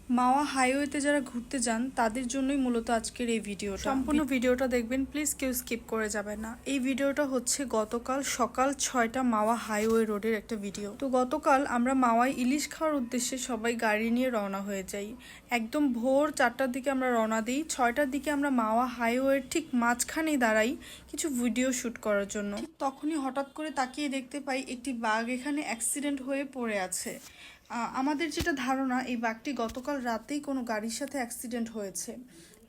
মাওয়া হাইওয়েতে যারা ঘুরতে যান তাদের জন্যই মূলত আজকের এই ভিডিওটা। সম্পূর্ণ ভিডিওটা দেখবেন, প্লিজ কেউ স্কিপ করে যাবেন না। এই ভিডিওটা হচ্ছে গতকাল সকাল 6টা মাওয়া হাইওয়ে রোডের একটা ভিডিও। তো গতকাল আমরা মাওয়ায় ইলিশ খাওয়ার উদ্দেশ্যে সবাই গাড়ি নিয়ে রওনা হয়ে যাই। একদম ভোর 4টার দিকে আমরা রওনা দিই। 6টার দিকে আমরা মাওয়া হাইওয়ের ঠিক মাঝখানেই দাঁড়াই কিছু ভিডিও শ্যুট করার জন্য। ঠিক তখনই হঠাৎ করে তাকিয়ে দেখতে পাই একটি বাঘ এখানে অ্যাক্সিডেন্ট হয়ে পড়ে আছে। আমাদের যেটা ধারণা এই বাঘটি গতকাল রাতেই কোনো গাড়ির সাথে অ্যাক্সিডেন্ট হয়েছে,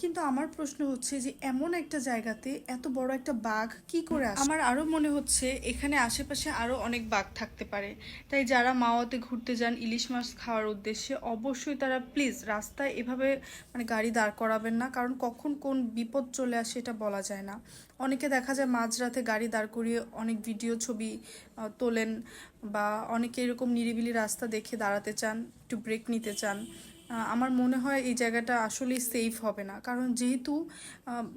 কিন্তু আমার প্রশ্ন হচ্ছে যে এমন একটা জায়গাতে এত বড় একটা বাঘ কি করে আসে। আমার আরও মনে হচ্ছে এখানে আশেপাশে আরও অনেক বাঘ থাকতে পারে। তাই যারা মাওয়াতে ঘুরতে যান ইলিশ মাছ খাওয়ার উদ্দেশ্যে অবশ্যই তারা প্লিজ রাস্তায় এভাবে গাড়ি দাঁড় করাবেন না, কারণ কখন কোন বিপদ চলে আসে এটা বলা যায় না। অনেকে দেখা যায় মাঝরাতে গাড়ি দাঁড় করিয়ে অনেক ভিডিও ছবি তোলেন, বা অনেকে এরকম নিরিবিলি রাস্তা দেখে দাঁড়াতে চান, একটু ব্রেক নিতে চান। আমার মনে হয় এই জায়গাটা আসলেই সেফ হবে না, কারণ যেহেতু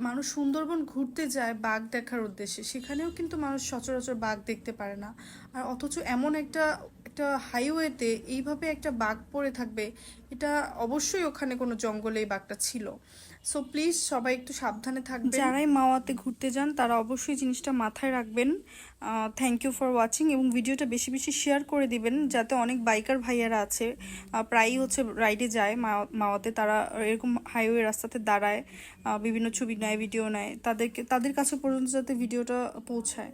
মানুষ সুন্দরবন ঘুরতে যায় বাঘ দেখার উদ্দেশ্যে, সেখানেও কিন্তু মানুষ সচরাচর বাঘ দেখতে পারে না। আর অথচ এমন একটা একটা হাইওয়েতে এইভাবে একটা বাঘ পড়ে থাকবে, এটা অবশ্যই ওখানে কোনো জঙ্গলে এই বাঘটা ছিল। সো প্লিজ সবাই একটু সাবধানে থাকবেন। যারাই মাওয়াতে ঘুরতে যান তারা অবশ্যই জিনিসটা মাথায় রাখবেন। থ্যাংক ইউ ফর ওয়াচিং, এবং ভিডিওটা বেশি বেশি শেয়ার করে দিবেন, যাতে অনেক বাইকার ভাইয়ারা আছে প্রায়ই হচ্ছে রাইডে যায় মাওয়াতে, তারা এরকম হাইওয়ে রাস্তাতে দাঁড়ায়, বিভিন্ন ছবি নেয়, ভিডিও নেয়, তাদের কাছে পর্যন্ত যাতে ভিডিওটা পৌঁছায়।